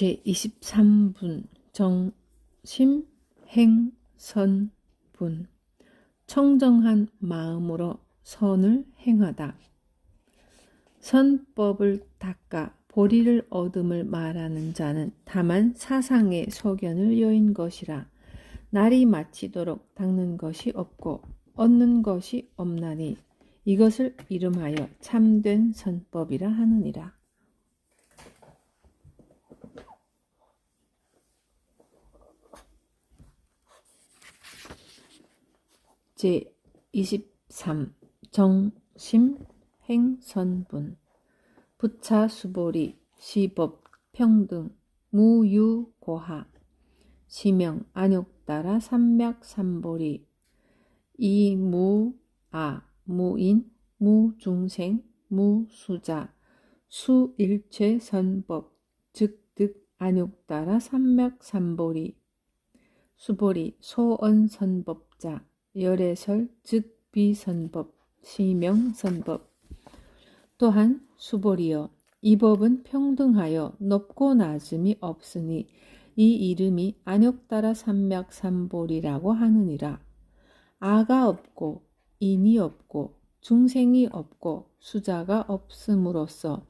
제23분 정심행선분. 청정한 마음으로 선을 행하다. 선법을 닦아 보리를 얻음을 말하는 자는 다만 사상의 소견을 여인 것이라. 날이 마치도록 닦는 것이 없고 얻는 것이 없나니 이것을 이름하여 참된 선법이라 하느니라. 제23 정심행선분. 부차수보리 시법 평등 무유고하 시명 안욕따라 삼맥삼보리 이무아 무인 무중생 무수자 수일체선법 즉득 안욕따라 삼맥삼보리 수보리 소언선법자 열애설 즉 비선법 시명선법. 또한 수보리여 이 법은 평등하여 높고 낮음이 없으니 이 이름이 안욕따라 삼맥삼보리라고 하느니라. 아가 없고 인이 없고 중생이 없고 수자가 없음으로써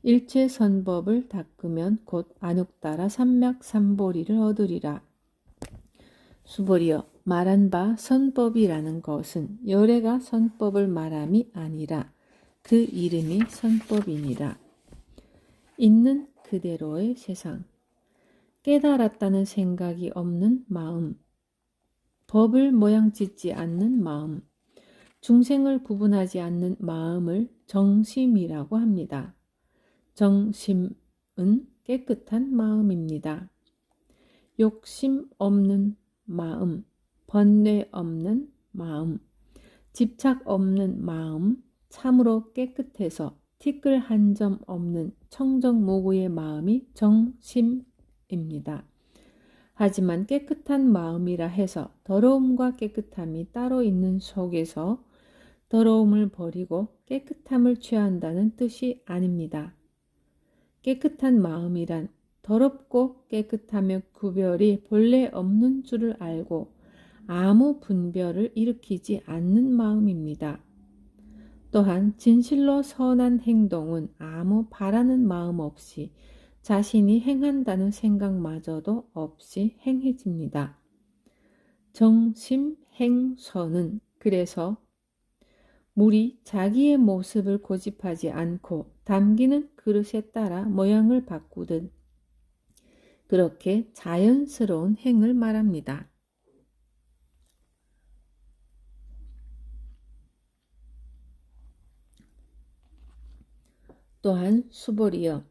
일체선법을 닦으면 곧 안욕따라 삼맥삼보리를 얻으리라. 수보리여 말한 바 선법이라는 것은 열애가 선법을 말함이 아니라 그 이름이 선법이니라. 있는 그대로의 세상. 깨달았다는 생각이 없는 마음. 법을 모양짓지 않는 마음. 중생을 구분하지 않는 마음을 정심이라고 합니다. 정심은 깨끗한 마음입니다. 욕심 없는 마음, 번뇌 없는 마음, 집착 없는 마음, 참으로 깨끗해서 티끌 한 점 없는 청정무구의 마음이 정심입니다. 하지만 깨끗한 마음이라 해서 더러움과 깨끗함이 따로 있는 속에서 더러움을 버리고 깨끗함을 취한다는 뜻이 아닙니다. 깨끗한 마음이란 더럽고 깨끗하며 구별이 본래 없는 줄을 알고 아무 분별을 일으키지 않는 마음입니다. 또한 진실로 선한 행동은 아무 바라는 마음 없이 자신이 행한다는 생각마저도 없이 행해집니다. 정심행선은 그래서 물이 자기의 모습을 고집하지 않고 담기는 그릇에 따라 모양을 바꾸듯 그렇게 자연스러운 행을 말합니다. 또한 수보리여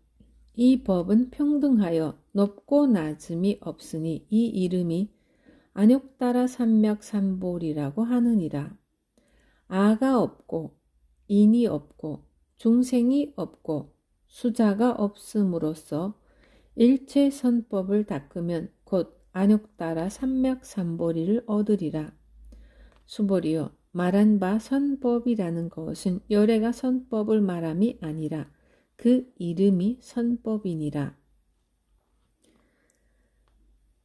이 법은 평등하여 높고 낮음이 없으니 이 이름이 안욕따라 삼맥삼보리라고 하느니라. 아가 없고 인이 없고 중생이 없고 수자가 없음으로써 일체선법을 닦으면 곧 안욕따라 삼맥삼보리를 얻으리라. 수보리여 말한 바 선법이라는 것은 열애가 선법을 말함이 아니라 그 이름이 선법이니라.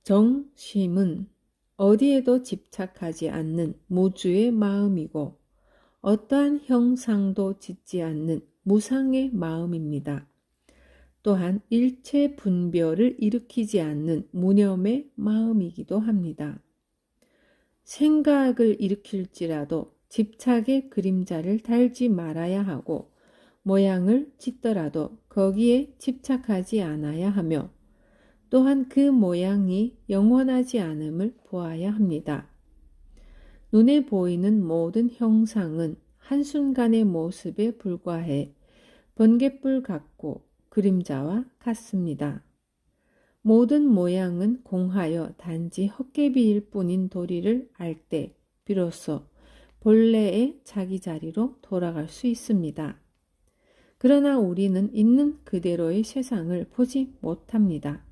정심은 어디에도 집착하지 않는 무주의 마음이고 어떠한 형상도 짓지 않는 무상의 마음입니다. 또한 일체 분별을 일으키지 않는 무념의 마음이기도 합니다. 생각을 일으킬지라도 집착의 그림자를 달지 말아야 하고 모양을 짓더라도 거기에 집착하지 않아야 하며 또한 그 모양이 영원하지 않음을 보아야 합니다. 눈에 보이는 모든 형상은 한순간의 모습에 불과해 번갯불 같고 그림자와 같습니다. 모든 모양은 공하여 단지 헛개비일 뿐인 도리를 알 때 비로소 본래의 자기 자리로 돌아갈 수 있습니다. 그러나 우리는 있는 그대로의 세상을 보지 못합니다.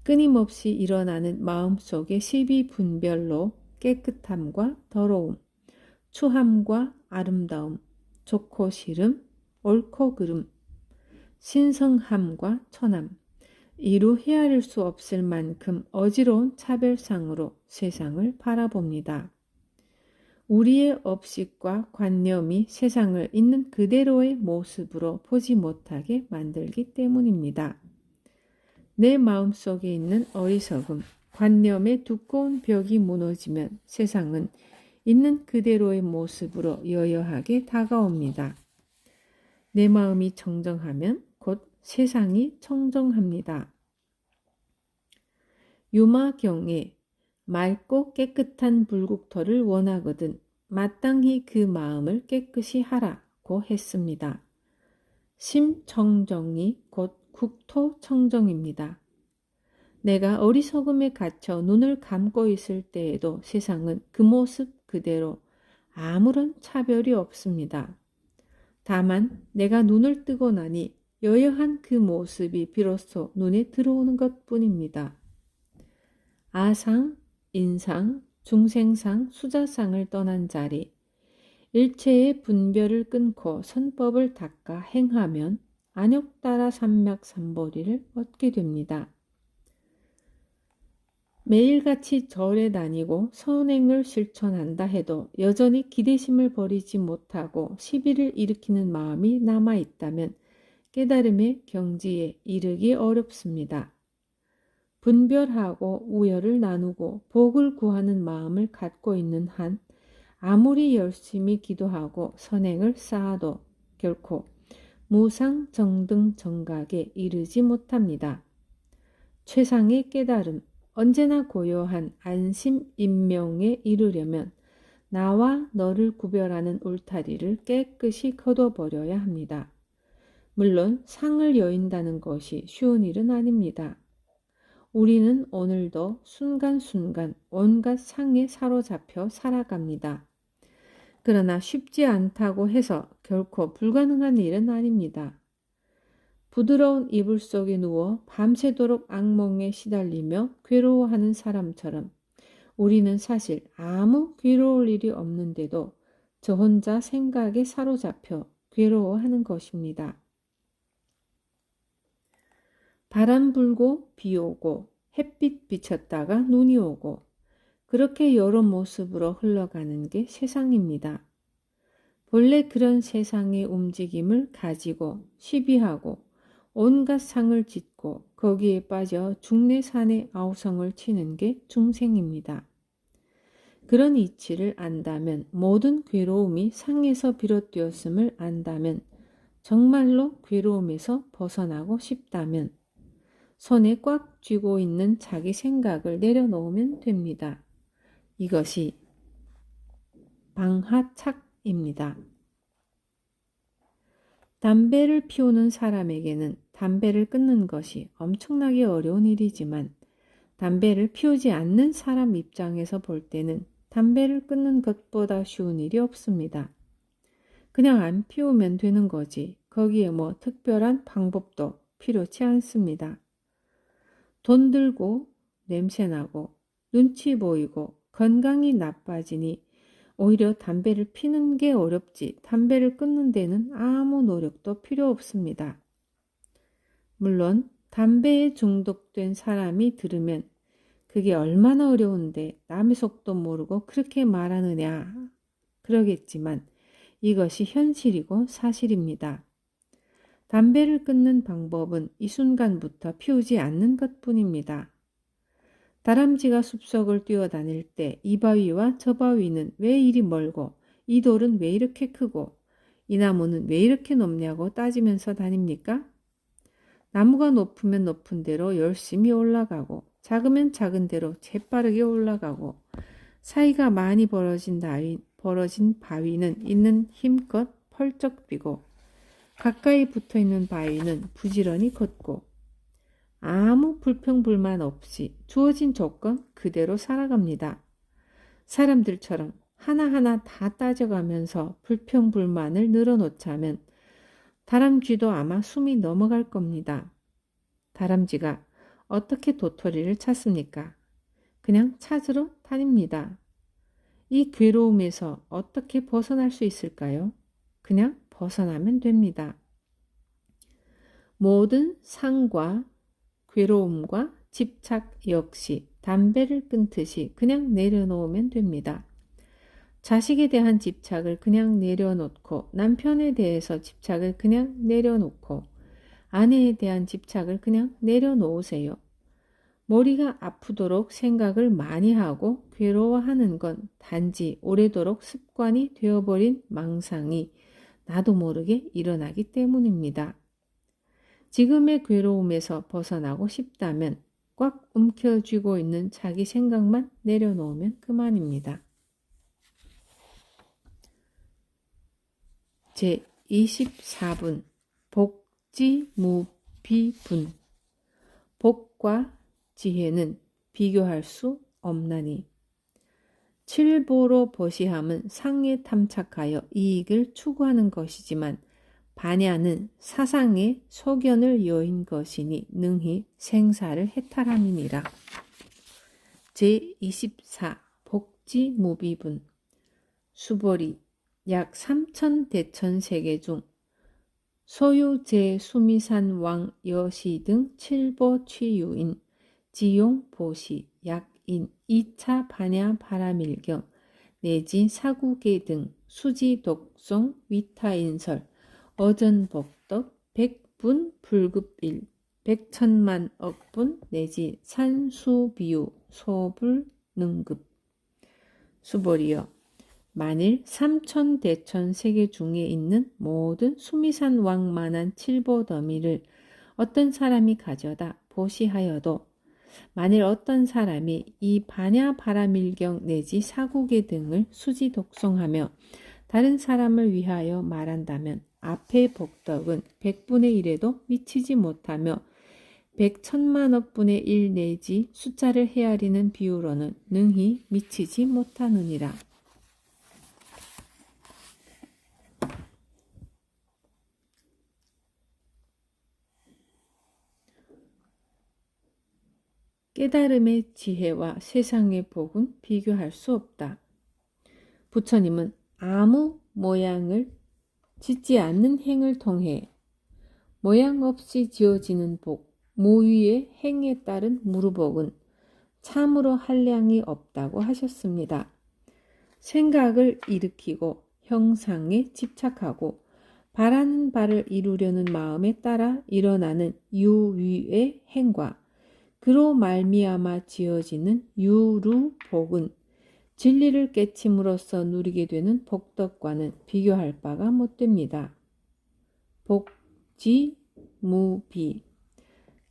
끊임없이 일어나는 마음속의 시비분별로 깨끗함과 더러움, 추함과 아름다움, 좋고 싫음, 옳고 그름, 신성함과 천함, 이루 헤아릴 수 없을 만큼 어지러운 차별상으로 세상을 바라봅니다. 우리의 업식과 관념이 세상을 있는 그대로의 모습으로 보지 못하게 만들기 때문입니다. 내 마음속에 있는 어리석음, 관념의 두꺼운 벽이 무너지면 세상은 있는 그대로의 모습으로 여여하게 다가옵니다. 내 마음이 청정하면 곧 세상이 청정합니다. 유마경에 맑고 깨끗한 불국토를 원하거든 마땅히 그 마음을 깨끗이 하라고 했습니다. 심청정이 곧 국토청정입니다. 내가 어리석음에 갇혀 눈을 감고 있을 때에도 세상은 그 모습 그대로 아무런 차별이 없습니다. 다만 내가 눈을 뜨고 나니 여여한 그 모습이 비로소 눈에 들어오는 것뿐입니다. 아상, 인상, 중생상, 수자상을 떠난 자리, 일체의 분별을 끊고 선법을 닦아 행하면 안욕따라 삼맥삼보리를 얻게 됩니다. 매일같이 절에 다니고 선행을 실천한다 해도 여전히 기대심을 버리지 못하고 시비를 일으키는 마음이 남아있다면 깨달음의 경지에 이르기 어렵습니다. 분별하고 우열을 나누고 복을 구하는 마음을 갖고 있는 한 아무리 열심히 기도하고 선행을 쌓아도 결코 무상정등 정각에 이르지 못합니다. 최상의 깨달음, 언제나 고요한 안심인명에 이르려면 나와 너를 구별하는 울타리를 깨끗이 걷어버려야 합니다. 물론 상을 여인다는 것이 쉬운 일은 아닙니다. 우리는 오늘도 순간순간 온갖 상에 사로잡혀 살아갑니다. 그러나 쉽지 않다고 해서 결코 불가능한 일은 아닙니다. 부드러운 이불 속에 누워 밤새도록 악몽에 시달리며 괴로워하는 사람처럼 우리는 사실 아무 괴로울 일이 없는데도 저 혼자 생각에 사로잡혀 괴로워하는 것입니다. 바람 불고 비 오고 햇빛 비쳤다가 눈이 오고 그렇게 여러 모습으로 흘러가는 게 세상입니다. 본래 그런 세상의 움직임을 가지고 시비하고 온갖 상을 짓고 거기에 빠져 중내산의 아우성을 치는 게 중생입니다. 그런 이치를 안다면 모든 괴로움이 상에서 비롯되었음을 안다면 정말로 괴로움에서 벗어나고 싶다면 손에 꽉 쥐고 있는 자기 생각을 내려놓으면 됩니다. 이것이 방하착입니다. 담배를 피우는 사람에게는 담배를 끊는 것이 엄청나게 어려운 일이지만 담배를 피우지 않는 사람 입장에서 볼 때는 담배를 끊는 것보다 쉬운 일이 없습니다. 그냥 안 피우면 되는 거지 거기에 뭐 특별한 방법도 필요치 않습니다. 돈 들고 냄새나고 눈치 보이고 건강이 나빠지니 오히려 담배를 피는 게 어렵지 담배를 끊는 데는 아무 노력도 필요 없습니다. 물론 담배에 중독된 사람이 들으면 그게 얼마나 어려운데 남의 속도 모르고 그렇게 말하느냐 그러겠지만 이것이 현실이고 사실입니다. 담배를 끊는 방법은 이 순간부터 피우지 않는 것뿐입니다. 다람쥐가 숲속을 뛰어다닐 때 이 바위와 저 바위는 왜 이리 멀고 이 돌은 왜 이렇게 크고 이 나무는 왜 이렇게 높냐고 따지면서 다닙니까? 나무가 높으면 높은 대로 열심히 올라가고 작으면 작은 대로 재빠르게 올라가고 사이가 많이 벌어진 바위는 있는 힘껏 펄쩍 뛰고 가까이 붙어있는 바위는 부지런히 걷고 아무 불평불만 없이 주어진 조건 그대로 살아갑니다. 사람들처럼 하나하나 다 따져가면서 불평불만을 늘어놓자면 다람쥐도 아마 숨이 넘어갈 겁니다. 다람쥐가 어떻게 도토리를 찾습니까? 그냥 찾으러 다닙니다. 이 괴로움에서 어떻게 벗어날 수 있을까요? 그냥 벗어나면 됩니다. 모든 상과 괴로움과 집착 역시 담배를 끊듯이 그냥 내려놓으면 됩니다. 자식에 대한 집착을 그냥 내려놓고 남편에 대해서 집착을 그냥 내려놓고 아내에 대한 집착을 그냥 내려놓으세요. 머리가 아프도록 생각을 많이 하고 괴로워하는 건 단지 오래도록 습관이 되어버린 망상이 나도 모르게 일어나기 때문입니다. 지금의 괴로움에서 벗어나고 싶다면 꽉 움켜쥐고 있는 자기 생각만 내려놓으면 그만입니다. 제24분 복지무비분. 복과 지혜는 비교할 수 없나니. 칠보로 버시함은 상에 탐착하여 이익을 추구하는 것이지만 반야는 사상의 소견을 여인 것이니 능히 생사를 해탈함이니라. 제24 복지무비분. 수벌이 약 3천 대천 세계 중 소유 제 수미산 왕 여시 등 칠보 취유인 지용 보시 약인 2차 반야 바라밀경 내지 사구계 등 수지 독송 위타인설 어전복덕 백분 불급일 백천만 억분 내지 산수비유 소불능급. 수벌이여, 만일 삼천대천 세계 중에 있는 모든 수미산 왕만한 칠보더미를 어떤 사람이 가져다 보시하여도 만일 어떤 사람이 이 반야 바라밀경 내지 사구계 등을 수지 독송하며 다른 사람을 위하여 말한다면 앞의 복덕은 100분의 1에도 미치지 못하며 100천만억 분의 1 내지 숫자를 헤아리는 비유로는 능히 미치지 못하느니라. 깨달음의 지혜와 세상의 복은 비교할 수 없다. 부처님은 아무 모양을 짓지 않는 행을 통해 모양 없이 지어지는 복, 무위의 행에 따른 무르복은 참으로 한량이 없다고 하셨습니다. 생각을 일으키고 형상에 집착하고 바라는 바를 이루려는 마음에 따라 일어나는 유위의 행과 그로 말미암아 지어지는 유루복은 진리를 깨침으로써 누리게 되는 복덕과는 비교할 바가 못됩니다. 복지무비.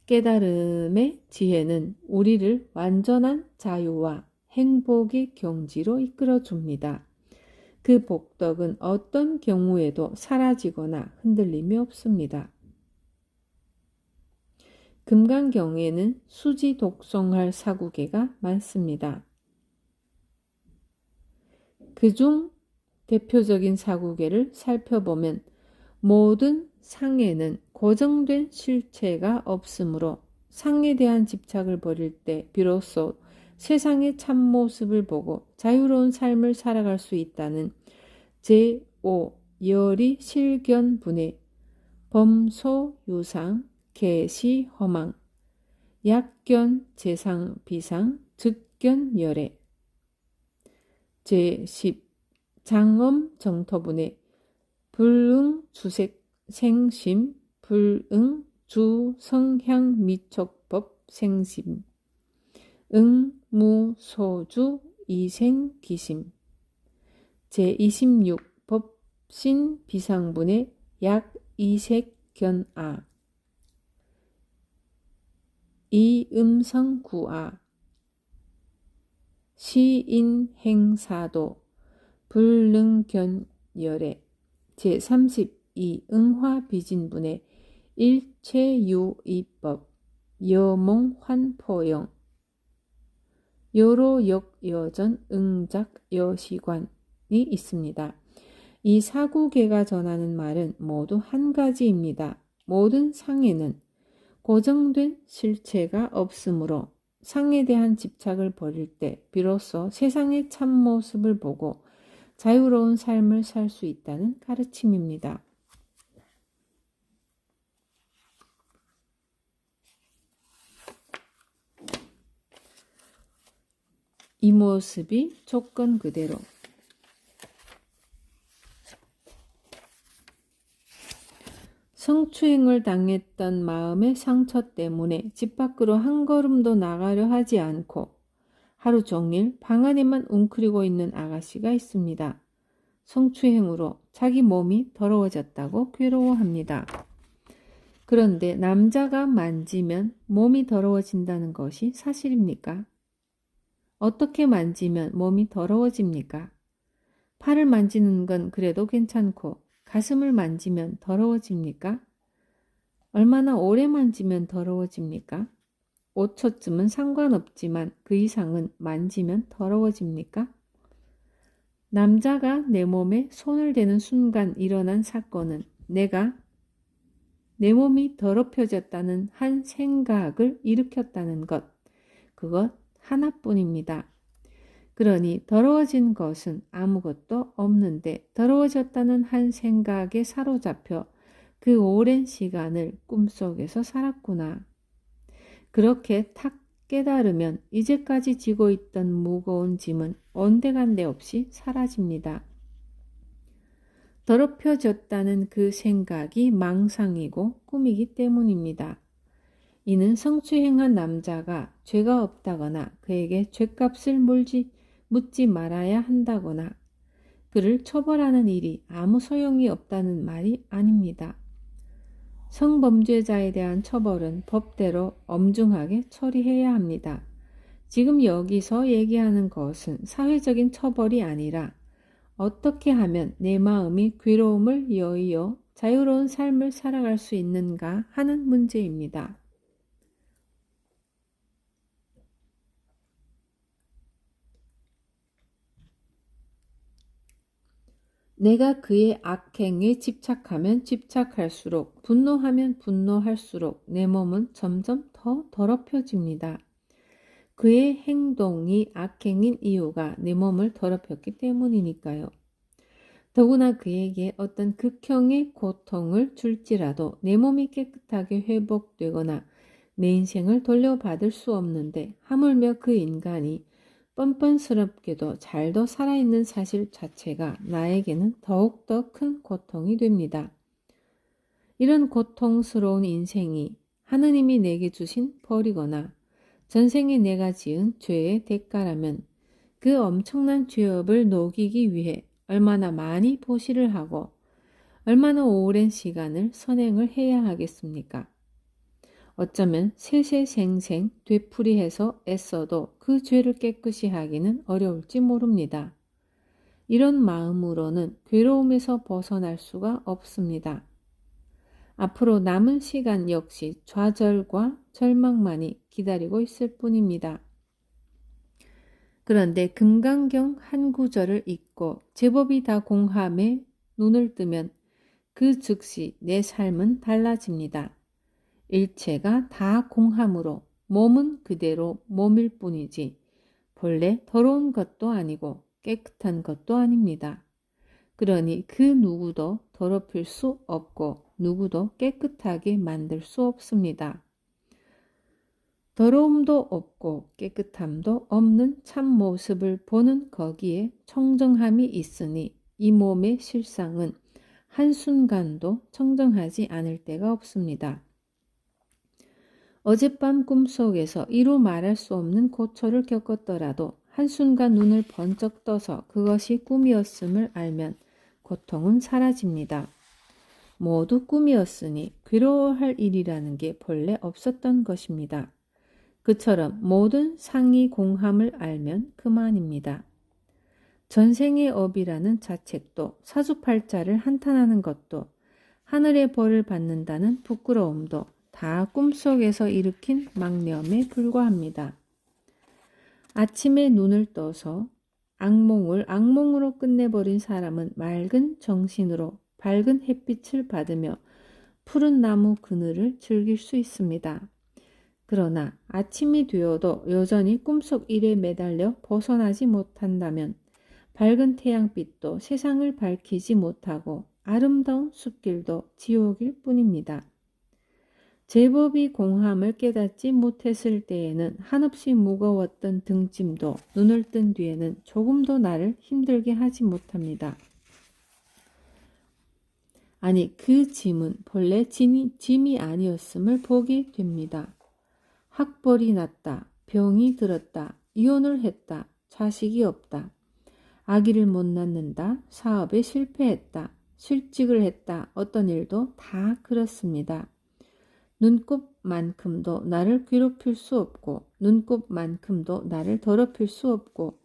깨달음의 지혜는 우리를 완전한 자유와 행복의 경지로 이끌어줍니다. 그 복덕은 어떤 경우에도 사라지거나 흔들림이 없습니다. 금강경에는 수지 독송할 사구계가 많습니다. 그중 대표적인 사구계를 살펴보면 모든 상에는 고정된 실체가 없으므로 상에 대한 집착을 버릴 때 비로소 세상의 참모습을 보고 자유로운 삶을 살아갈 수 있다는 제5 열이 실견분해 범소유상 개시허망 약견 재상 비상 즉견 열애 제10 장엄 정토분해 불응 주색 생심 불응 주성향 미촉법 생심 응무소주 이생기심 제26 법신 비상분해 약 이색견아 이음성구아 시인행사도 불능견열애 제32 응화비진분해 일체유이법 여몽환포영 여로역여전 응작여시관이 있습니다. 이 사구계가 전하는 말은 모두 한 가지입니다. 모든 상에는 고정된 실체가 없으므로 상에 대한 집착을 버릴 때 비로소 세상의 참모습을 보고 자유로운 삶을 살 수 있다는 가르침입니다. 이 모습이 조건 그대로. 성추행을 당했던 마음의 상처 때문에 집 밖으로 한 걸음도 나가려 하지 않고 하루 종일 방 안에만 웅크리고 있는 아가씨가 있습니다. 성추행으로 자기 몸이 더러워졌다고 괴로워합니다. 그런데 남자가 만지면 몸이 더러워진다는 것이 사실입니까? 어떻게 만지면 몸이 더러워집니까? 팔을 만지는 건 그래도 괜찮고 가슴을 만지면 더러워집니까? 얼마나 오래 만지면 더러워집니까? 5초쯤은 상관없지만 그 이상은 만지면 더러워집니까? 남자가 내 몸에 손을 대는 순간 일어난 사건은 내가 내 몸이 더럽혀졌다는 한 생각을 일으켰다는 것, 그것 하나뿐입니다. 그러니 더러워진 것은 아무것도 없는데 더러워졌다는 한 생각에 사로잡혀 그 오랜 시간을 꿈속에서 살았구나. 그렇게 탁 깨달으면 이제까지 지고 있던 무거운 짐은 온데간데 없이 사라집니다. 더럽혀졌다는 그 생각이 망상이고 꿈이기 때문입니다. 이는 성추행한 남자가 죄가 없다거나 그에게 죄값을 묻지 말아야 한다거나 그를 처벌하는 일이 아무 소용이 없다는 말이 아닙니다. 성범죄자에 대한 처벌은 법대로 엄중하게 처리해야 합니다. 지금 여기서 얘기하는 것은 사회적인 처벌이 아니라 어떻게 하면 내 마음이 괴로움을 여의어 자유로운 삶을 살아갈 수 있는가 하는 문제입니다. 내가 그의 악행에 집착하면 집착할수록, 분노하면 분노할수록 내 몸은 점점 더 더럽혀집니다. 그의 행동이 악행인 이유가 내 몸을 더럽혔기 때문이니까요. 더구나 그에게 어떤 극형의 고통을 줄지라도 내 몸이 깨끗하게 회복되거나 내 인생을 돌려받을 수 없는데 하물며 그 인간이 뻔뻔스럽게도 잘도 살아있는 사실 자체가 나에게는 더욱더 큰 고통이 됩니다. 이런 고통스러운 인생이 하느님이 내게 주신 벌이거나 전생에 내가 지은 죄의 대가라면 그 엄청난 죄업을 녹이기 위해 얼마나 많이 보시를 하고 얼마나 오랜 시간을 선행을 해야 하겠습니까? 어쩌면 세세생생 되풀이해서 애써도 그 죄를 깨끗이 하기는 어려울지 모릅니다. 이런 마음으로는 괴로움에서 벗어날 수가 없습니다. 앞으로 남은 시간 역시 좌절과 절망만이 기다리고 있을 뿐입니다. 그런데 금강경 한 구절을 읽고 제법이 다 공함에 눈을 뜨면 그 즉시 내 삶은 달라집니다. 일체가 다 공함으로 몸은 그대로 몸일 뿐이지 본래 더러운 것도 아니고 깨끗한 것도 아닙니다. 그러니 그 누구도 더럽힐 수 없고 누구도 깨끗하게 만들 수 없습니다. 더러움도 없고 깨끗함도 없는 참 모습을 보는 거기에 청정함이 있으니 이 몸의 실상은 한순간도 청정하지 않을 때가 없습니다. 어젯밤 꿈속에서 이루 말할 수 없는 고초를 겪었더라도 한순간 눈을 번쩍 떠서 그것이 꿈이었음을 알면 고통은 사라집니다. 모두 꿈이었으니 괴로워할 일이라는 게 본래 없었던 것입니다. 그처럼 모든 상이 공함을 알면 그만입니다. 전생의 업이라는 자책도 사주팔자를 한탄하는 것도 하늘의 벌을 받는다는 부끄러움도 다 꿈속에서 일으킨 망념에 불과합니다. 아침에 눈을 떠서 악몽을 악몽으로 끝내버린 사람은 맑은 정신으로 밝은 햇빛을 받으며 푸른 나무 그늘을 즐길 수 있습니다. 그러나 아침이 되어도 여전히 꿈속 일에 매달려 벗어나지 못한다면 밝은 태양빛도 세상을 밝히지 못하고 아름다운 숲길도 지옥일 뿐입니다. 제법이 공함을 깨닫지 못했을 때에는 한없이 무거웠던 등짐도 눈을 뜬 뒤에는 조금도 나를 힘들게 하지 못합니다. 아니, 그 짐은 본래 짐이 아니었음을 보게 됩니다. 학벌이 났다, 병이 들었다, 이혼을 했다, 자식이 없다, 아기를 못 낳는다, 사업에 실패했다, 실직을 했다, 어떤 일도 다 그렇습니다. 눈곱만큼도 나를 괴롭힐 수 없고, 눈곱만큼도 나를 더럽힐 수 없고,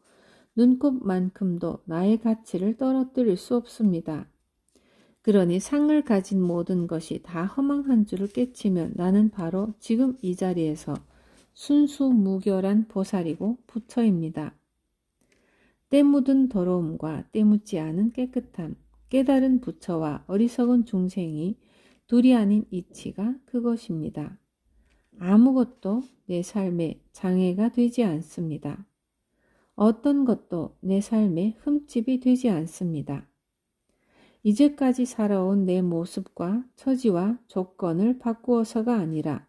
눈곱만큼도 나의 가치를 떨어뜨릴 수 없습니다. 그러니 상을 가진 모든 것이 다 허망한 줄을 깨치면 나는 바로 지금 이 자리에서 순수무결한 보살이고 부처입니다. 때 묻은 더러움과 때 묻지 않은 깨끗함, 깨달은 부처와 어리석은 중생이 둘이 아닌 이치가 그것입니다. 아무것도 내 삶에 장애가 되지 않습니다. 어떤 것도 내 삶에 흠집이 되지 않습니다. 이제까지 살아온 내 모습과 처지와 조건을 바꾸어서가 아니라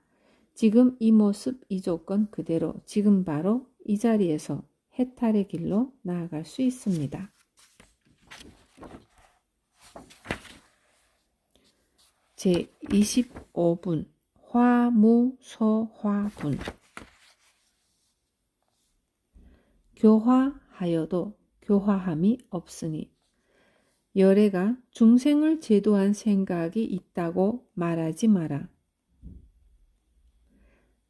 지금 이 모습, 이 조건 그대로 지금 바로 이 자리에서 해탈의 길로 나아갈 수 있습니다. 제25분 화무소화분. 교화하여도 교화함이 없으니 열애가 중생을 제도한 생각이 있다고 말하지 마라.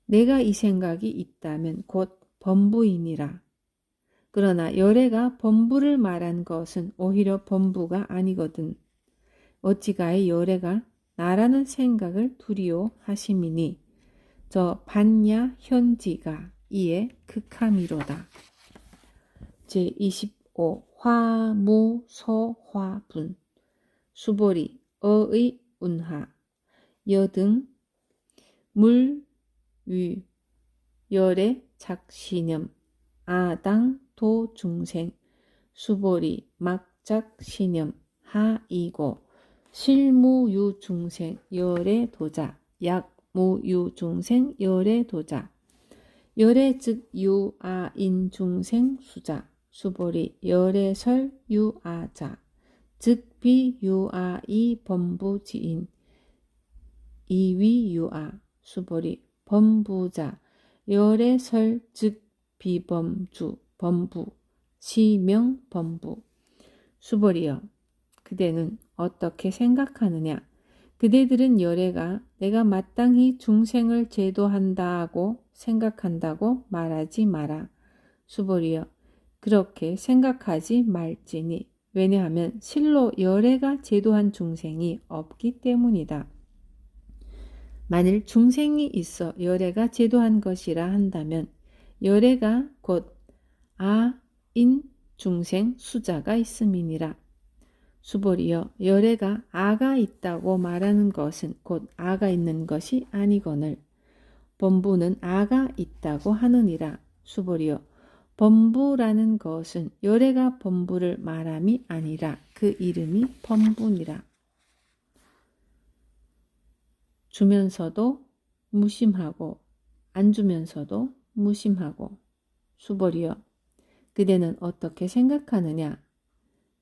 내가 이 생각이 있다면 곧 범부이니라. 그러나 열애가 범부를 말한 것은 오히려 범부가 아니거든. 어찌가해 열애가 나라는 생각을 두려워하심이니 저 반야 현지가 이에 극함이로다. 제25 화무소화분. 수보리 어의 운하 여등 물위 열의 작신염 아당 도중생 수보리 막작신염 하이고 실무유중생 열의 도자 약무유중생 열의 도자 열의 즉 유아인중생 수자 수보리 열애설 유아자 즉 비유아이 범부지인 이위유아 수보리 범부자 열애설 즉 비범주 범부 시명 범부. 수보리여 그대는 어떻게 생각하느냐. 그대들은 열애가 내가 마땅히 중생을 제도한다고 생각한다고 말하지 마라. 수보리여 그렇게 생각하지 말지니 왜냐하면 실로 열애가 제도한 중생이 없기 때문이다. 만일 중생이 있어 열애가 제도한 것이라 한다면 열애가 곧 아인 중생 수자가 있음이니라. 수보리여 열애가 아가 있다고 말하는 것은 곧 아가 있는 것이 아니거늘 범부는 아가 있다고 하느니라. 수보리여 범부라는 것은 열애가 범부를 말함이 아니라 그 이름이 범부니라. 주면서도 무심하고 안 주면서도 무심하고. 수보리여 그대는 어떻게 생각하느냐.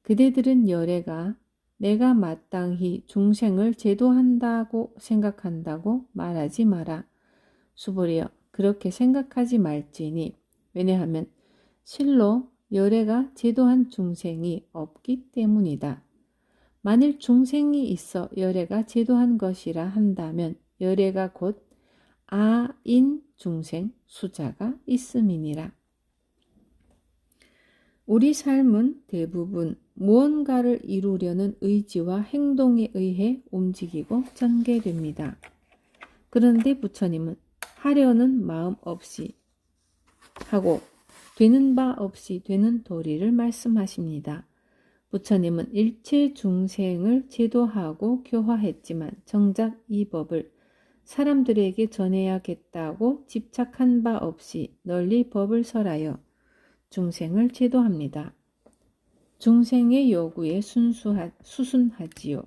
그대들은 열애가 내가 마땅히 중생을 제도한다고 생각한다고 말하지 마라. 수보리여 그렇게 생각하지 말지니 왜냐하면 실로 열애가 제도한 중생이 없기 때문이다. 만일 중생이 있어 열애가 제도한 것이라 한다면 열애가 곧 아인 중생 수자가 있음이니라. 우리 삶은 대부분 무언가를 이루려는 의지와 행동에 의해 움직이고 전개됩니다. 그런데 부처님은 하려는 마음 없이 하고 되는 바 없이 되는 도리를 말씀하십니다. 부처님은 일체 중생을 제도하고 교화했지만 정작 이 법을 사람들에게 전해야겠다고 집착한 바 없이 널리 법을 설하여 중생을 제도합니다. 중생의 요구에 수순하지요.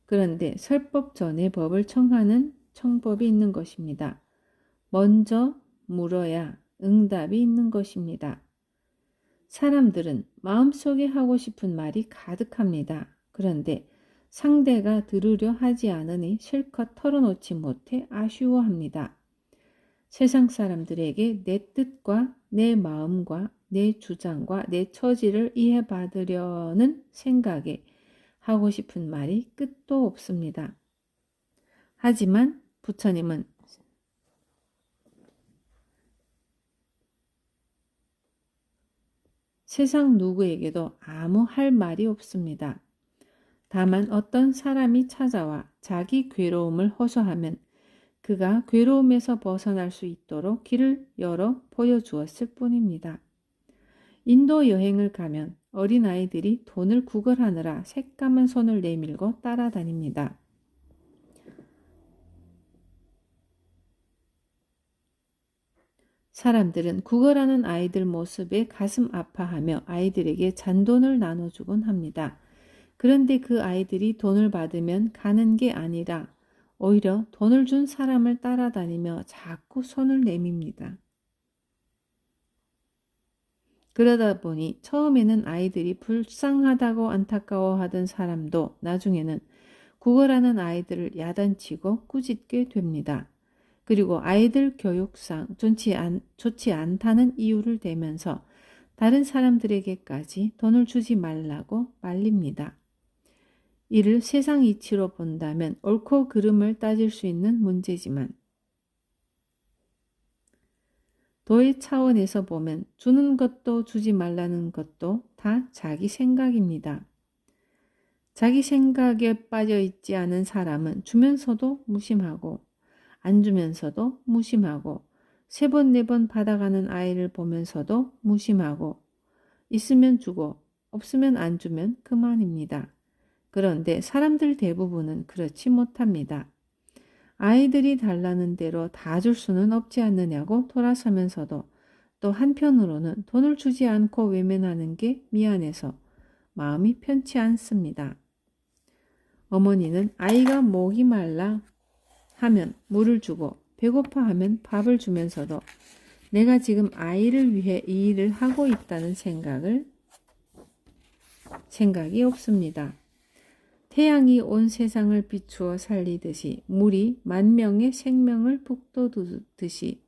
그런데 설법 전에 법을 청하는 청법이 있는 것입니다. 먼저 물어야 응답이 있는 것입니다. 사람들은 마음속에 하고 싶은 말이 가득합니다. 그런데 상대가 들으려 하지 않으니 실컷 털어놓지 못해 아쉬워합니다. 세상 사람들에게 내 뜻과 내 마음과 내 주장과 내 처지를 이해받으려는 생각에 하고 싶은 말이 끝도 없습니다. 하지만 부처님은 세상 누구에게도 아무 할 말이 없습니다. 다만 어떤 사람이 찾아와 자기 괴로움을 호소하면 그가 괴로움에서 벗어날 수 있도록 길을 열어 보여주었을 뿐입니다. 인도 여행을 가면 어린아이들이 돈을 구걸하느라 새까만 손을 내밀고 따라다닙니다. 사람들은 구걸하는 아이들 모습에 가슴 아파하며 아이들에게 잔돈을 나눠주곤 합니다. 그런데 그 아이들이 돈을 받으면 가는 게 아니라 오히려 돈을 준 사람을 따라다니며 자꾸 손을 내밉니다. 그러다 보니 처음에는 아이들이 불쌍하다고 안타까워하던 사람도 나중에는 구걸하는 아이들을 야단치고 꾸짖게 됩니다. 그리고 아이들 교육상 좋지 않다는 이유를 대면서 다른 사람들에게까지 돈을 주지 말라고 말립니다. 이를 세상 이치로 본다면 옳고 그름을 따질 수 있는 문제지만 도의 차원에서 보면 주는 것도 주지 말라는 것도 다 자기 생각입니다. 자기 생각에 빠져 있지 않은 사람은 주면서도 무심하고 안 주면서도 무심하고 3번 4번 받아가는 아이를 보면서도 무심하고 있으면 주고 없으면 안 주면 그만입니다. 그런데 사람들 대부분은 그렇지 못합니다. 아이들이 달라는 대로 다 줄 수는 없지 않느냐고 돌아서면서도 또 한편으로는 돈을 주지 않고 외면하는 게 미안해서 마음이 편치 않습니다. 어머니는 아이가 목이 말라 하면 물을 주고 배고파하면 밥을 주면서도 내가 지금 아이를 위해 이 일을 하고 있다는 생각이 없습니다. 태양이 온 세상을 비추어 살리듯이 물이 만명의 생명을 북돋우듯이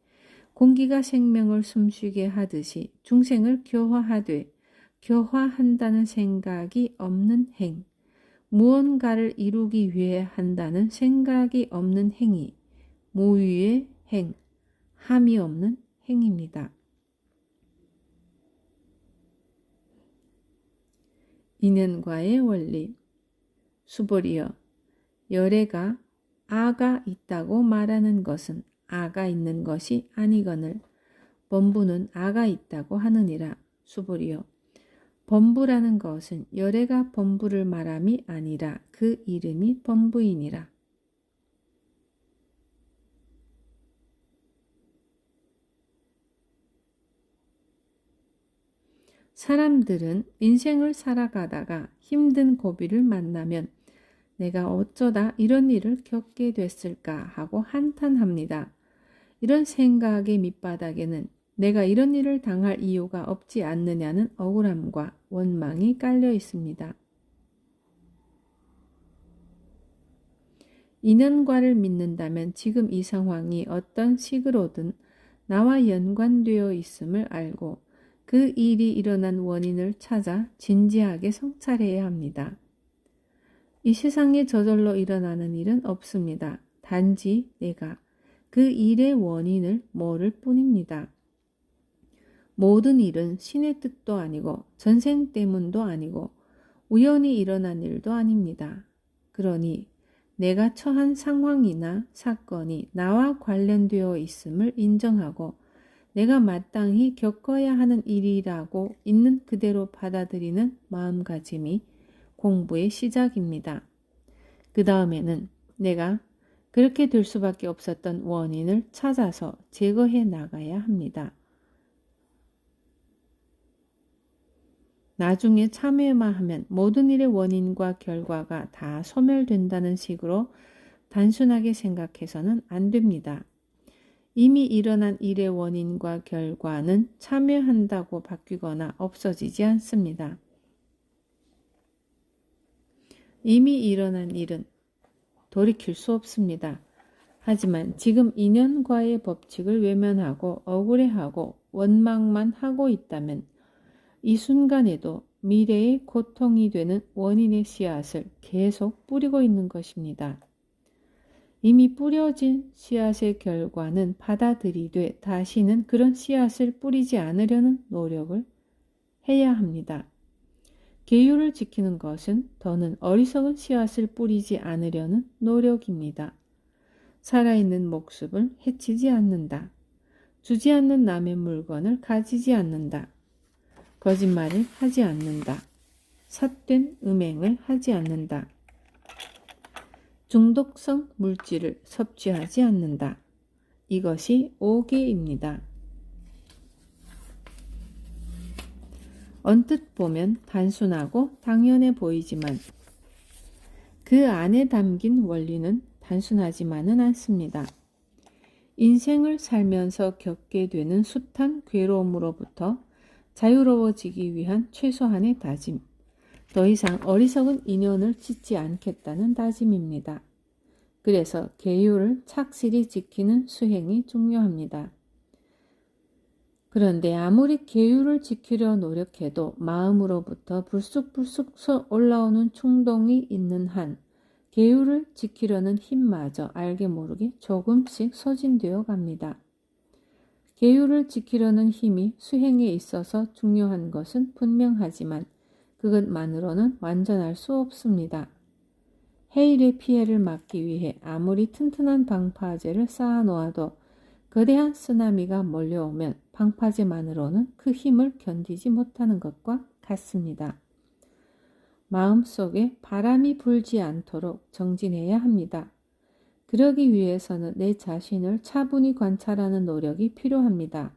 공기가 생명을 숨쉬게 하듯이 중생을 교화한다는 생각이 없는 행, 무언가를 이루기 위해 한다는 생각이 없는 행위, 무위의 행, 함이 없는 행입니다. 인연과의 원리. 수보리여, 열애가 아가 있다고 말하는 것은 아가 있는 것이 아니거늘 범부는 아가 있다고 하느니라. 수보리여, 범부라는 것은 열애가 범부를 말함이 아니라 그 이름이 범부이니라. 사람들은 인생을 살아가다가 힘든 고비를 만나면 내가 어쩌다 이런 일을 겪게 됐을까 하고 한탄합니다. 이런 생각의 밑바닥에는 내가 이런 일을 당할 이유가 없지 않느냐는 억울함과 원망이 깔려 있습니다. 인연과를 믿는다면 지금 이 상황이 어떤 식으로든 나와 연관되어 있음을 알고 그 일이 일어난 원인을 찾아 진지하게 성찰해야 합니다. 이 세상에 저절로 일어나는 일은 없습니다. 단지 내가 그 일의 원인을 모를 뿐입니다. 모든 일은 신의 뜻도 아니고 전생 때문도 아니고 우연히 일어난 일도 아닙니다. 그러니 내가 처한 상황이나 사건이 나와 관련되어 있음을 인정하고 내가 마땅히 겪어야 하는 일이라고 있는 그대로 받아들이는 마음가짐이 공부의 시작입니다. 그 다음에는 내가 그렇게 될 수밖에 없었던 원인을 찾아서 제거해 나가야 합니다. 나중에 참회만 하면 모든 일의 원인과 결과가 다 소멸된다는 식으로 단순하게 생각해서는 안 됩니다. 이미 일어난 일의 원인과 결과는 참여한다고 바뀌거나 없어지지 않습니다. 이미 일어난 일은 돌이킬 수 없습니다. 하지만 지금 인연과의 법칙을 외면하고 억울해하고 원망만 하고 있다면 이 순간에도 미래의 고통이 되는 원인의 씨앗을 계속 뿌리고 있는 것입니다. 이미 뿌려진 씨앗의 결과는 받아들이되 다시는 그런 씨앗을 뿌리지 않으려는 노력을 해야 합니다. 계율을 지키는 것은 더는 어리석은 씨앗을 뿌리지 않으려는 노력입니다. 살아있는 목숨을 해치지 않는다. 주지 않는 남의 물건을 가지지 않는다. 거짓말을 하지 않는다. 삿된 음행을 하지 않는다. 중독성 물질을 섭취하지 않는다. 이것이 5개입니다. 언뜻 보면 단순하고 당연해 보이지만 그 안에 담긴 원리는 단순하지만은 않습니다. 인생을 살면서 겪게 되는 숱한 괴로움으로부터 자유로워지기 위한 최소한의 다짐, 더 이상 어리석은 인연을 짓지 않겠다는 다짐입니다. 그래서 계율을 착실히 지키는 수행이 중요합니다. 그런데 아무리 계율을 지키려 노력해도 마음으로부터 불쑥불쑥 올라오는 충동이 있는 한 계율을 지키려는 힘마저 알게 모르게 조금씩 소진되어 갑니다. 계율을 지키려는 힘이 수행에 있어서 중요한 것은 분명하지만 그것만으로는 완전할 수 없습니다. 해일의 피해를 막기 위해 아무리 튼튼한 방파제를 쌓아놓아도 거대한 쓰나미가 몰려오면 방파제만으로는 그 힘을 견디지 못하는 것과 같습니다. 마음속에 바람이 불지 않도록 정진해야 합니다. 그러기 위해서는 내 자신을 차분히 관찰하는 노력이 필요합니다.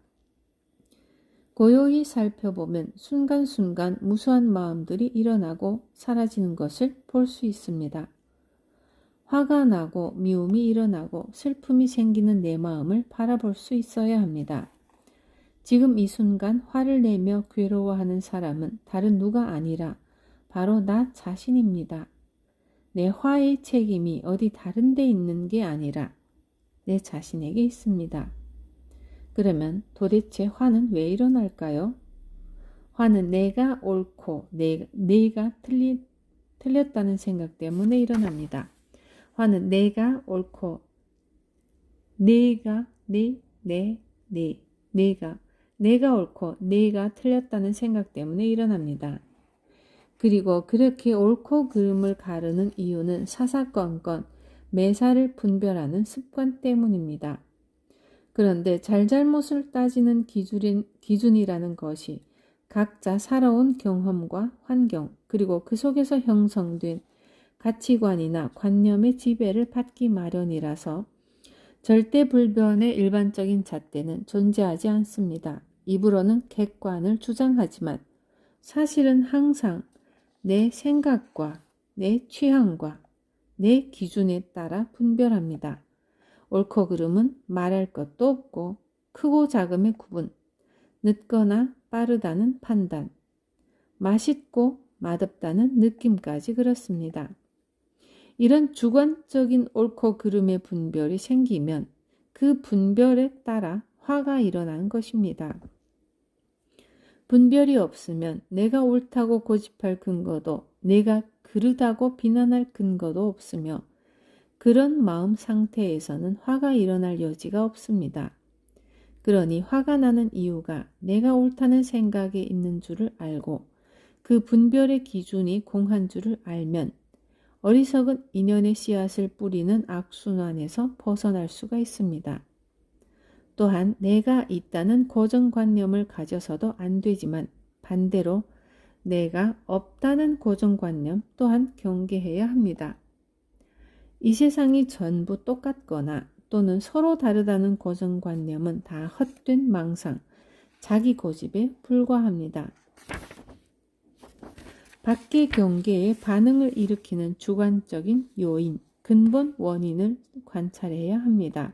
고요히 살펴보면 순간순간 무수한 마음들이 일어나고 사라지는 것을 볼 수 있습니다. 화가 나고 미움이 일어나고 슬픔이 생기는 내 마음을 바라볼 수 있어야 합니다. 지금 이 순간 화를 내며 괴로워하는 사람은 다른 누가 아니라 바로 나 자신입니다. 내 화의 책임이 어디 다른 데 있는 게 아니라 내 자신에게 있습니다. 그러면 도대체 화는 왜 일어날까요? 화는 내가 옳고 내가 틀렸다는 생각 때문에 일어납니다. 화는 내가 옳고 내가 옳고 내가 틀렸다는 생각 때문에 일어납니다. 그리고 그렇게 옳고 그름을 가르는 이유는 사사건건 매사를 분별하는 습관 때문입니다. 그런데 잘잘못을 따지는 기준이라는 것이 각자 살아온 경험과 환경 그리고 그 속에서 형성된 가치관이나 관념의 지배를 받기 마련이라서 절대 불변의 일반적인 잣대는 존재하지 않습니다. 입으로는 객관을 주장하지만 사실은 항상 내 생각과 내 취향과 내 기준에 따라 분별합니다. 옳고 그름은 말할 것도 없고 크고 작음의 구분, 늦거나 빠르다는 판단, 맛있고 맛없다는 느낌까지 그렇습니다. 이런 주관적인 옳고 그름의 분별이 생기면 그 분별에 따라 화가 일어나는 것입니다. 분별이 없으면 내가 옳다고 고집할 근거도 내가 그르다고 비난할 근거도 없으며 그런 마음 상태에서는 화가 일어날 여지가 없습니다. 그러니 화가 나는 이유가 내가 옳다는 생각에 있는 줄을 알고 그 분별의 기준이 공한 줄을 알면 어리석은 인연의 씨앗을 뿌리는 악순환에서 벗어날 수가 있습니다. 또한 내가 있다는 고정관념을 가져서도 안 되지만 반대로 내가 없다는 고정관념 또한 경계해야 합니다. 이 세상이 전부 똑같거나 또는 서로 다르다는 고정관념은 다 헛된 망상, 자기 고집에 불과합니다. 밖의 경계에 반응을 일으키는 주관적인 요인, 근본 원인을 관찰해야 합니다.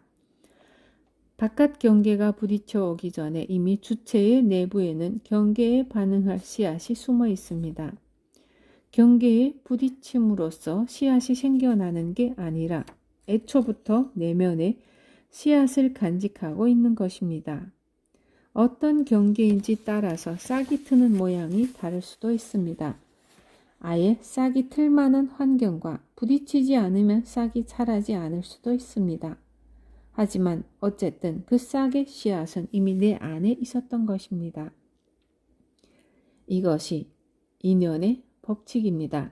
바깥 경계가 부딪혀 오기 전에 이미 주체의 내부에는 경계에 반응할 씨앗이 숨어 있습니다. 경계에 부딪힘으로써 씨앗이 생겨나는 게 아니라 애초부터 내면에 씨앗을 간직하고 있는 것입니다. 어떤 경계인지 따라서 싹이 트는 모양이 다를 수도 있습니다. 아예 싹이 틀 만한 환경과 부딪히지 않으면 싹이 자라지 않을 수도 있습니다. 하지만 어쨌든 그 싹의 씨앗은 이미 내 안에 있었던 것입니다. 이것이 인연의 법칙입니다.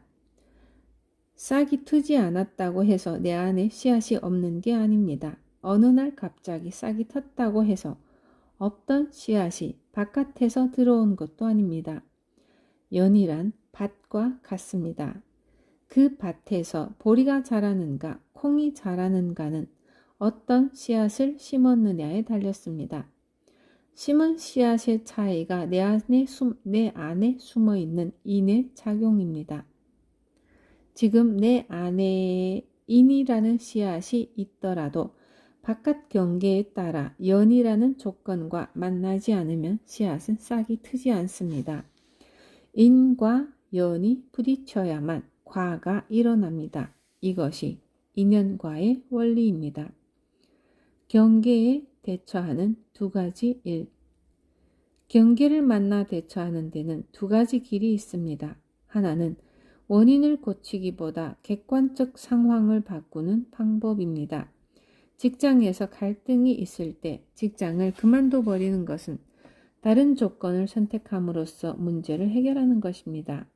싹이 트지 않았다고 해서 내 안에 씨앗이 없는 게 아닙니다. 어느 날 갑자기 싹이 텄다고 해서 없던 씨앗이 바깥에서 들어온 것도 아닙니다. 연이란 밭과 같습니다. 그 밭에서 보리가 자라는가 콩이 자라는가는 어떤 씨앗을 심었느냐에 달렸습니다. 심은 씨앗의 차이가 내 안에 숨어있는 인의 작용입니다. 지금 내 안에 인이라는 씨앗이 있더라도 바깥 경계에 따라 연이라는 조건과 만나지 않으면 씨앗은 싹이 트지 않습니다. 인과 연이 부딪혀야만 과가 일어납니다. 이것이 인연과의 원리입니다. 경계에 대처하는 두 가지 일. 경계를 만나 대처하는 데는 두 가지 길이 있습니다. 하나는 원인을 고치기보다 객관적 상황을 바꾸는 방법입니다. 직장에서 갈등이 있을 때 직장을 그만둬 버리는 것은 다른 조건을 선택함으로써 문제를 해결하는 것입니다.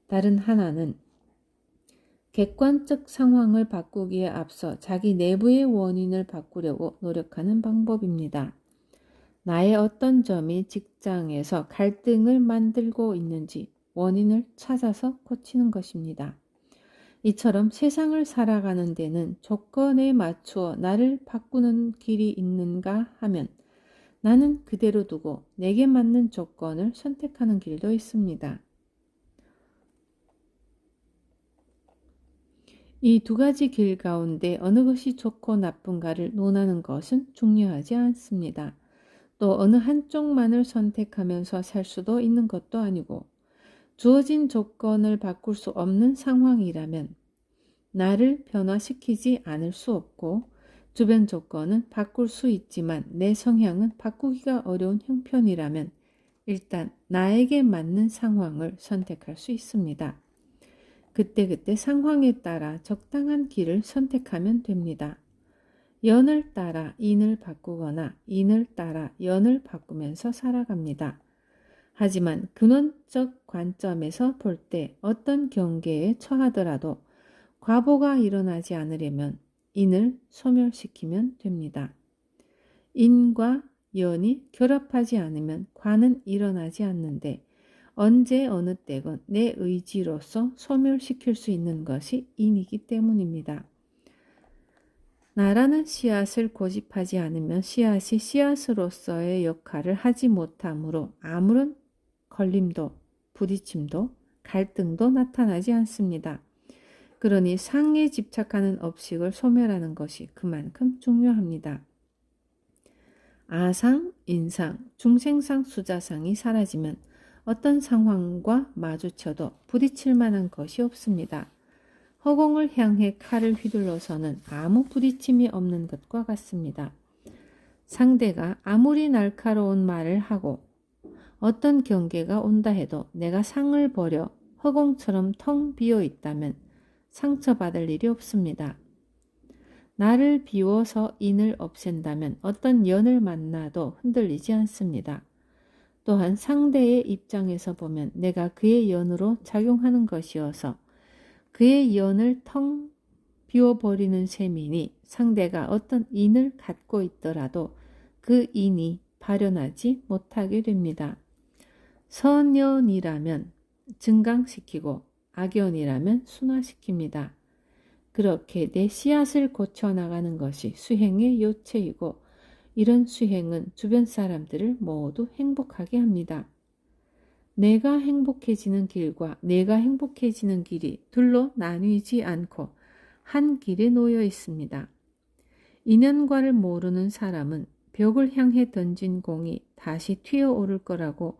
다른 하나는 객관적 상황을 바꾸기에 앞서 자기 내부의 원인을 바꾸려고 노력하는 방법입니다. 나의 어떤 점이 직장에서 갈등을 만들고 있는지 원인을 찾아서 고치는 것입니다. 이처럼 세상을 살아가는 데는 조건에 맞추어 나를 바꾸는 길이 있는가 하면 나는 그대로 두고 내게 맞는 조건을 선택하는 길도 있습니다. 이 두 가지 길 가운데 어느 것이 좋고 나쁜가를 논하는 것은 중요하지 않습니다. 또 어느 한쪽만을 선택하면서 살 수도 있는 것도 아니고 주어진 조건을 바꿀 수 없는 상황이라면 나를 변화시키지 않을 수 없고 주변 조건은 바꿀 수 있지만 내 성향은 바꾸기가 어려운 형편이라면 일단 나에게 맞는 상황을 선택할 수 있습니다. 그때그때 상황에 따라 적당한 길을 선택하면 됩니다. 연을 따라 인을 바꾸거나 인을 따라 연을 바꾸면서 살아갑니다. 하지만 근원적 관점에서 볼 때 어떤 경계에 처하더라도 과보가 일어나지 않으려면 인을 소멸시키면 됩니다. 인과 연이 결합하지 않으면 과는 일어나지 않는데 언제 어느 때건 내 의지로서 소멸시킬 수 있는 것이 인이기 때문입니다. 나라는 씨앗을 고집하지 않으면 씨앗이 씨앗으로서의 역할을 하지 못하므로 아무런 걸림도, 부딪힘도, 갈등도 나타나지 않습니다. 그러니 상에 집착하는 업식을 소멸하는 것이 그만큼 중요합니다. 아상, 인상, 중생상, 수자상이 사라지면 어떤 상황과 마주쳐도 부딪힐 만한 것이 없습니다. 허공을 향해 칼을 휘둘러서는 아무 부딪힘이 없는 것과 같습니다. 상대가 아무리 날카로운 말을 하고 어떤 경계가 온다 해도 내가 상을 버려 허공처럼 텅 비어 있다면 상처받을 일이 없습니다. 나를 비워서 인을 없앤다면 어떤 연을 만나도 흔들리지 않습니다. 또한 상대의 입장에서 보면 내가 그의 연으로 작용하는 것이어서 그의 연을 텅 비워버리는 셈이니 상대가 어떤 인을 갖고 있더라도 그 인이 발현하지 못하게 됩니다. 선연이라면 증강시키고 악연이라면 순화시킵니다. 그렇게 내 씨앗을 고쳐나가는 것이 수행의 요체이고 이런 수행은 주변 사람들을 모두 행복하게 합니다. 내가 행복해지는 길과 내가 행복해지는 길이 둘로 나뉘지 않고 한 길에 놓여 있습니다. 인연과를 모르는 사람은 벽을 향해 던진 공이 다시 튀어오를 거라고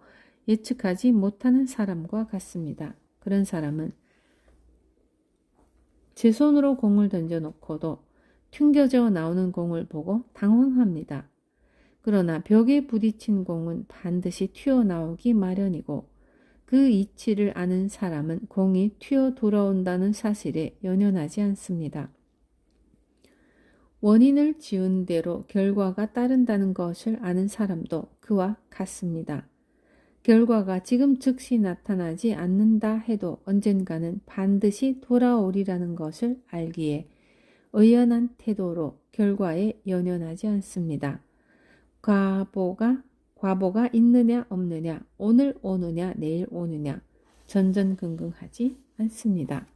예측하지 못하는 사람과 같습니다. 그런 사람은 제 손으로 공을 던져놓고도 튕겨져 나오는 공을 보고 당황합니다. 그러나 벽에 부딪힌 공은 반드시 튀어나오기 마련이고 그 이치를 아는 사람은 공이 튀어 돌아온다는 사실에 연연하지 않습니다. 원인을 지은 대로 결과가 따른다는 것을 아는 사람도 그와 같습니다. 결과가 지금 즉시 나타나지 않는다 해도 언젠가는 반드시 돌아오리라는 것을 알기에 의연한 태도로 결과에 연연하지 않습니다. 과보가 있느냐 없느냐, 오늘 오느냐 내일 오느냐 전전긍긍하지 않습니다.